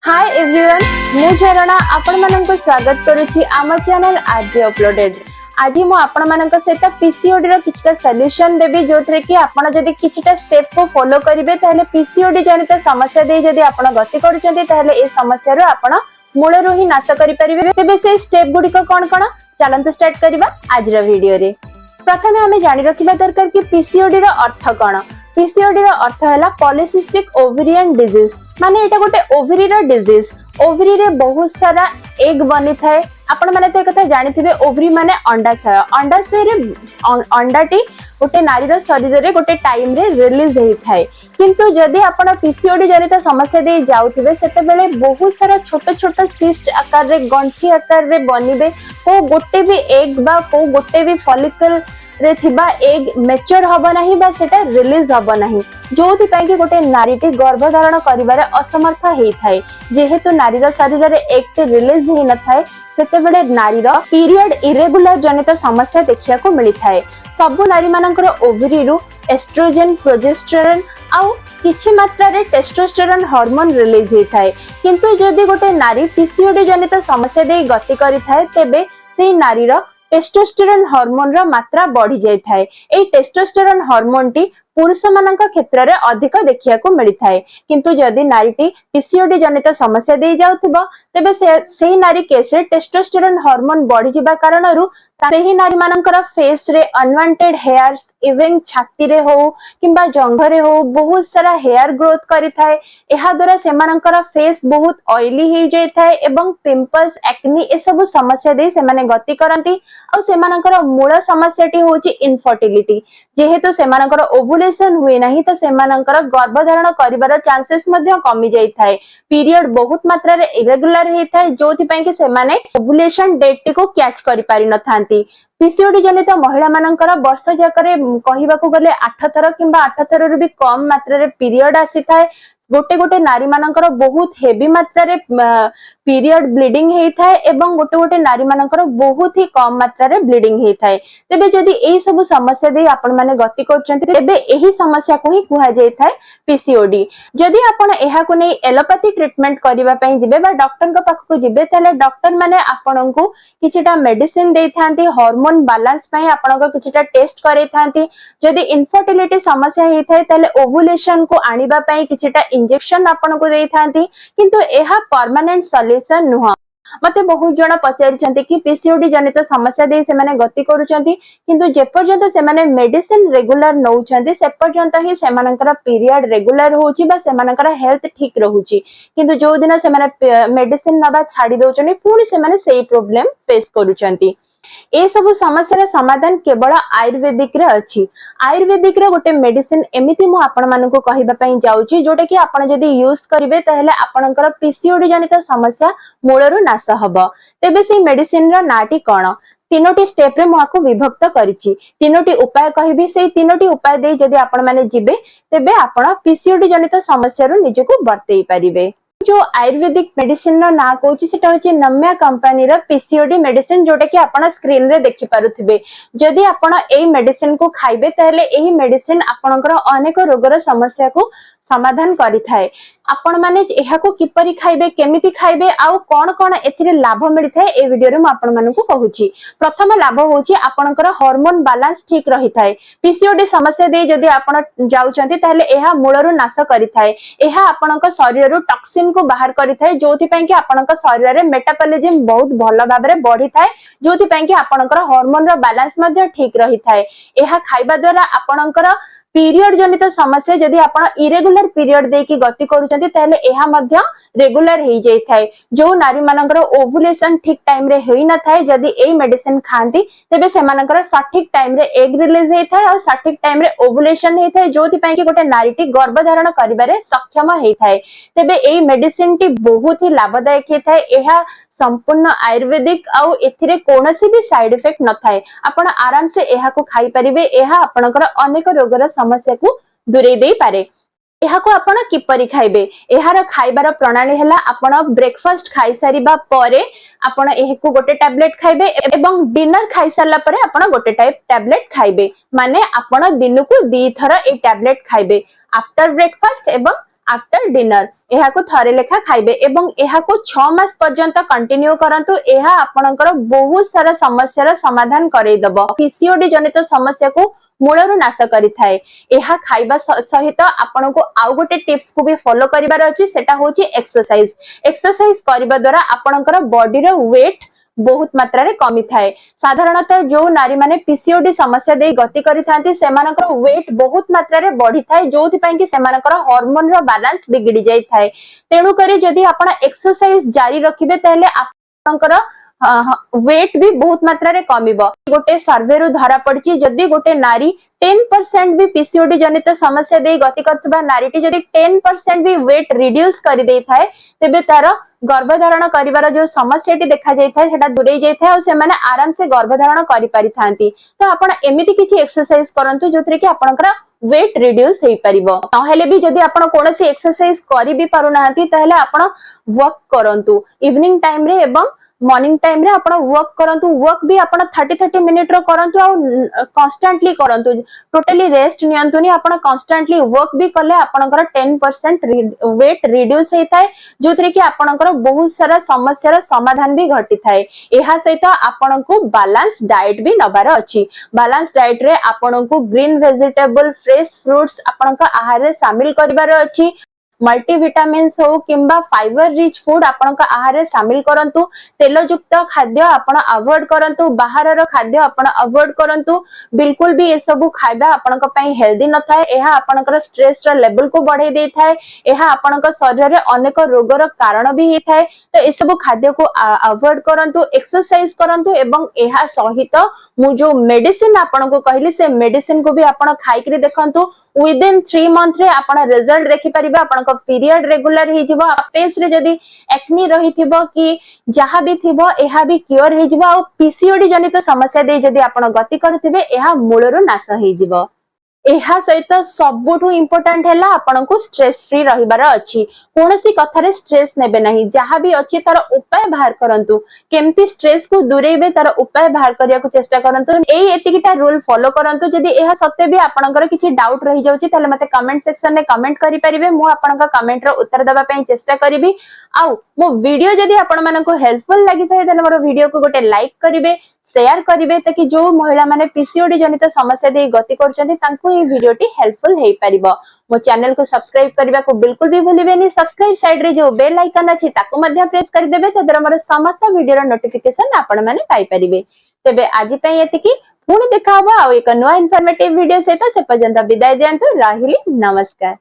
Hi everyone मु झरणा आपण माननको स्वागत करूची आम चैनल आरजे अपलोडेड। आज मु आपण माननको सहित पीसीओडी रो किछटा सॉल्यूशन देबी जोथरे कि आपण जदी किछटा स्टेप को फॉलो करिवे ताले पीसीओडी जनित समस्या दे जदी आपण गति करूचंती ताले ए समस्या रो आपण मूलरो ही नाश करि परिबे। तेबे से स्टेप गुडी को कोन कोन चलंत स्टार्ट करिबा आज रो वीडियो रे। प्रथमे हमें जानि रखिबा दरकार कि पीसीओडी रो अर्थ कोन। पीसीओडी रो अर्थ हैला पॉलिसिस्टिक ओवेरियन डिजीज, माने एटा गोटे ओवरी रो डिजीज। ओवरी रे बहुत सारा एग बनी थाए। आपण माने ते कथा जानिथिबे ओवरी माने अंडाशय। अंडाशय रे अंडाटी गोटे नारी रो शरीर रे गोटे टाइम रे रिलीज हेई थाए। किंतु जदी आपण पीसीओडी जनित समस्या दे जाउथिबे सेते बेले बहुत सारा छोट छोट सिस्ट आकार रे गंठी आकार रे बनिबे। को गोटे भी एग बा को गोटे भी फॉलिकल रे थिबा एग मैच्योर हबो नाही बा सेटा रिलीज हबो नाही, जोथि पई कि गोटे नारीटी गर्भधारण करिबारे असमर्थ हेई थाए। जेहेतु नारीर शरीर रे एग ते रिलीज हेई न थाए सेते बेले नारीर पीरियड इरेगुलर जनित समस्या देखिया को मिली थाए। सबु नारी मानकर ओवरी रु एस्ट्रोजन प्रोजेस्टेरोन आउ किछि मात्रा रे टेस्टोस्टेरोन हार्मोन रिलीज हेई थाए। किंतु जदि गोटे नारी पीसीओडी जनित समस्या दे गति करि थाए तेबे सेही नारीर टेस्टोस्टेरोन हार्मोन रो मात्रा बढ़ी जाय थाए। ए टेस्टोस्टेरोन हार्मोन टी पुरुष मानक क्षेत्र रे अधिक देखिया को मिली थाए। किंतु जदि नारीटी पीसीओडी जनित समस्या दे जाउथिबो तेबे सेही नारी केस रे टेस्टोस्टेरोन हार्मोन बढ़ी जिबा कारणरु सेही नारी मानकर फेस रे अनवांटेड हेयर्स इवन छाती रे हो किंबा जंघ रे हो बहुत सारा हेयर ग्रोथ करि थाए। एहा द्वारा से मानकर फेस बहुत ऑयली हे जाय थाए एवं पिंपल्स एक्नी ए सब समस्या दे से माने गति करंती। आ से मानकर मूल समस्याटी होची इनफर्टिलिटी। जेहेतु से मानकर ओवुलेशन हुए नाही तो से मानकर गर्भधारण करिवार चांसेस मध्ये कमी जाय थाए। पीरियड बहुत मात्रा रे इरेगुलर हे थाए जोथि पई कि से माने ओवुलेशन डेट टी को कैच करि पारि न थांती। पीसीओडी जनित महिला मानकर वर्ष जाकरे कहिबा को गले 8 थर किंबा 8 थर रु भी कम मात्रा रे पीरियड आसी थाए। गोटे गोटे नारी मानकर बहुत हेवी मात्रा रे पीरियड ब्लीडिंग हेई थाए एवं गोटे गोटे नारी मानकर बहुत ही कम मात्रा रे ब्लीडिंग हेई थाए। तेबे जदि एई सब समस्या दे आपण माने गति करचंती तेबे एही समस्या को ही कुहा जाय थाए पीसीओडी। जदि आपण एहा को नै एलोपैथी ट्रीटमेंट करिवा पई जिबे बा डॉक्टर को पाख को जिबे तले डॉक्टर माने आपण को किछटा मेडिसिन देई थांती। हार्मोन बैलेंस पई आपण को किछटा टेस्ट करे थांती। जदि इनफर्टिलिटी समस्या हेई थाए तले ओवुलेशन को आनिबा पई किछटा इंजेक्शन आपण को देई थांती। किंतु एहा परमानेंट सॉल्यूशन नुह। मते बहुत जण पचारि कि पीसीओडी जनित समस्या दे से माने गति करूचंती किंतु जे पर्यंत से माने मेडिसिन रेगुलर नउचंती से पर्यंत ही से मानकर पीरियड रेगुलर होची बा से मानकर हेल्थ ठीक रहूची। किंतु जो दिन से माने मेडिसिन नबा छाडी दोचनी पुनी से माने सेही प्रॉब्लम फेस करूचंती। ए सब समस्या रे समाधान केवल आयुर्वेदिक रे अछि। आयुर्वेदिक रे गोटे मेडिसिन एमिति मु आपण मानको कहिबा पई जाउची जोटे कि आपण जदी यूज करिवे तहेले आपणकर पीसीओडी जनित समस्या मूलरु नाश हबो। तेबे से मेडिसिन रो नाटी कोन तीनोटी स्टेप रे मु आको विभक्त करिछि। तीनोटी उपाय कहिबी से तीनोटी उपाय दे जदी आपण माने जिबे तेबे आपण पीसीओडी जनित समस्या रो निजको बर्तेई परिबे। जो आयुर्वेदिक मेडिसिन रो ना कहूची सेटा होची नम्या कंपनी रो पीसीओडी मेडिसिन जोटा कि आपण स्क्रीन रे देखि पारुथिबे। जदि आपण एई मेडिसिन को खाइबे तहले एही मेडिसिन आपणकर अनेक रोगर समस्या को समाधान करि थाए। आपण माने एहा को किपरि खाइबे केमिति खाइबे आउ कोन कोन एथिरे लाभ मिलि थाए ए वीडियो रे म आपण मानकु कहूची। प्रथम लाभ होची आपणकर हार्मोन बैलेंस ठीक रहि थाए। पीसीओडी समस्या दे जदि आपण जाउचंती तहले एहा मूलरु नाश करि थाए। एहा आपणक शरीर रु टॉक्सिन को बाहर करि थाए जोथि पई कि आपणक शरीर रे मेटाबॉलिज्म बहुत भलो भाबरे बढ़ी थाए जोथि पई कि आपणकर हार्मोन रो बैलेंस मध्ये ठीक रहि थाए। एहा खाइबा द्वारा आपणकर पीरियड जनित समस्या जदि आपण इरेगुलर पीरियड दे की गति करूचंती तहले एहा मध्य रेगुलर हेई जाय थाए। जो नारी मानकर ओवुलेशन ठीक टाइम रे हेई न थाए जदि एई मेडिसिन खांती तेबे से मानकर सठिक टाइम रे एग रिलीज हेई थाए और सठिक टाइम रे ओवुलेशन हेई थाए जोथि पई कि गोटे नारीटी गर्भधारण करिबारे सक्षम हेई थाए। तेबे एई मेडिसिन टी बहुत ही लाभदायक हेई थाए। एहा संपूर्ण आयुर्वेदिक आउ एथिरे कोनोसी भी साइड इफेक्ट न थाए। आपण आराम से एहा को खाई परिबे। एहा आपणकर अनेक रोगर समस्या को दूरे दे पारे। एहा को आपण किपरि खाइबे एहार खाइबार प्रणाली हला आपण ब्रेकफास्ट खाइ सारिबा परे आपण एहकु गोटे टैबलेट खाइबे एवं डिनर खाइ सारला परे आपण गोटे टैबलेट खाइबे। माने आपण दिनकु 2 थर ए टैबलेट खाइबे आफ्टर ब्रेकफास्ट एवं आफ्टर डिनर एहाको थरे लेखा खाइबे एवं एहाको 6 मास पर्यंत कंटिन्यू करंतु एहा आपनकर बहुत सारा समस्यार समाधान करई दबो पीसीओडी जनित समस्या को मूलरु नाश करि थाए एहा खाइबा सहित आपनको आउ गोटे टिप्स को भी फॉलो करिवार अछि सेटा होची एक्सरसाइज करिबा द्वारा आपनकर बॉडी रो वेट बहुत मात्रा रे कमी थाए साधारणतः जो नारी माने पीसीओडी समस्या दे गति करि थांती सेमानकर वेट बहुत मात्रा रे बढ़ी थाए जोथि पई कि सेमानकर हार्मोन रो बैलेंस बिगड़ी जाई थाए तेणु करी जदि आपण एक्सरसाइज जारी रखिबे ताले आपनकर वेट भी बहुत मात्रा रे कमिबो गोटे सर्वे रु धरा पड़ची जदि गोटे नारी 10% भी पीसीओडी जनित समस्या दे गति करतबा नारीटी जदि 10% भी वेट रिड्यूस करि देई थाए तेबे तार गर्भधारण करिवार जो समस्याटी देखा जाई थाए सेटा दूरेई जाई थाए और से माने आराम से गर्भधारण करि पारि थांती तो आपण एमिति किछि एक्सरसाइज करंतु जोथरे कि आपनकर वेट रिड्यूस हेई परिबो नहेले भी जदि आपण कोनोसी एक्सरसाइज करि भी पारु नाहंती ताहेले आपण वर्क करंतु इवनिंग टाइम रे एवं मॉर्निंग टाइम रे आपण वर्क करंतु वर्क भी आपण 30 मिनिट रो करंतु आ कांस्टेंटली करंतु टोटली रेस्ट नियंतुनी आपण कांस्टेंटली वर्क भी कले आपणकर 10% वेट रिड्यूस हेई थाए जोथरे कि आपणकर बहुत सारा समस्यार समाधान भी घटी थाए एहा सहित आपणको बैलेंस डाइट भी नबार अछि बैलेंस डाइट रे आपणको ग्रीन वेजिटेबल फ्रेश फ्रूट्स आपणक आहार रे शामिल करिवार अछि मल्टीविटामिन्स हो किंबा फाइबर रिच फूड आपनका आहार रे शामिल करंतु तेल युक्त खाद्य आपण अवॉइड करंतु बाहर रो खाद्य आपण अवॉइड करंतु बिल्कुल भी ए सब खाइबा आपनका पई हेल्दी न थाए एहा आपनकर स्ट्रेस रो लेवल को बढ़ाई दे थाए एहा आपनका शरीर रे अनेक रोग रो कारण भी हे थाए तो ए सब खाद्य को अवॉइड करंतु एक्सरसाइज करंतु एवं एहा सहित मु जो मेडिसिन आपनको कहली से मेडिसिन को भी आपण खाइ करी देखंतु विदिन 3 मंथ रे आपण रिजल्ट देखि परिबा आपण पीरियड रेगुलर हे जिवो फेस रे जदी एक्नी रही थिबो कि जहा भी थिबो एहा भी क्योर हे जिवो आ पीसीओडी जनित समस्या दे जदी आपण गति करथिबे एहा मूलरो नाश हे जिवो एहा सहित सबुठु इंपोर्टेंट हैला आपनको स्ट्रेस फ्री रहिबार अछि कोनोसी कथारे स्ट्रेस नेबे नाही जहा भी अछि तार उपाय बाहर करंतु केमती स्ट्रेस को दूरेबे तार उपाय बाहर करिया को चेष्टा करंतु एई एतिकिटा रूल फॉलो करंतु जदी एहा सत्य भी आपनकर किछि डाउट रहि जाउछि ताले मते कमेंट सेक्शन में कमेंट करि परिबे मु आपनका कमेंट रो उत्तर देबा पई चेष्टा करिबी आउ मो वीडियो जदी आपण मानको हेल्पफुल लागि थाए तने मोर वीडियो को गोटे लाइक करिवे शेयर करिवे ताकि जो महिला माने पीसीओडी जनित समस्या दे गति करछन्ती तांको ए वीडियोटी हेल्पफुल हेई परिबो मो चैनल को सब्सक्राइब करबा को बिल्कुल भी भूलिबेनी सब्सक्राइब साइड रे जो बेल आइकन अछि ताको मध्य प्रेस कर देबे तदर मोर समस्त वीडियो रो नोटिफिकेशन आपण माने पाई परिबे तबे आजि पई एतिकी पुणी देखा हबो आ एक नया इन्फॉर्मेटिव वीडियो से पर्यंत विदाय दियंतु राहिली नमस्कार।